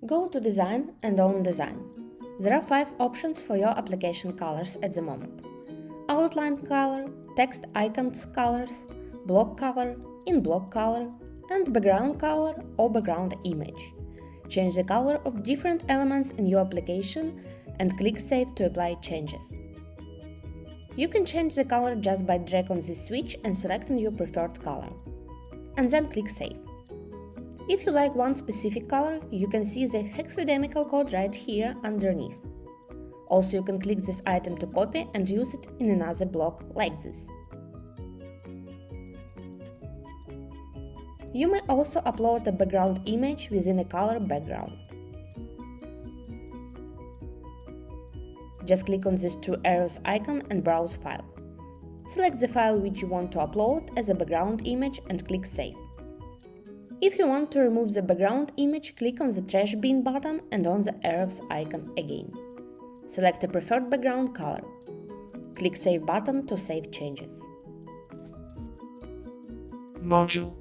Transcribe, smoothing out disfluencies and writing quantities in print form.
Go to Design and on Design. There are 5 options for your application colors at the moment: outline color, text icons colors, block color, in-block color, and background color or background image. Change the color of different elements in your application and click Save to apply changes. You can change the color just by dragging on this switch and selecting your preferred color, and then click Save. If you like one specific color, you can see the hexadecimal code right here underneath. Also, you can click this item to copy and use it in another block like this. You may also upload a background image within a color background. Just click on this 2 arrows icon and browse file. Select the file which you want to upload as a background image and click Save. If you want to remove the background image, click on the trash bin button and on the arrows icon again. Select a preferred background color. Click Save button to save changes. Module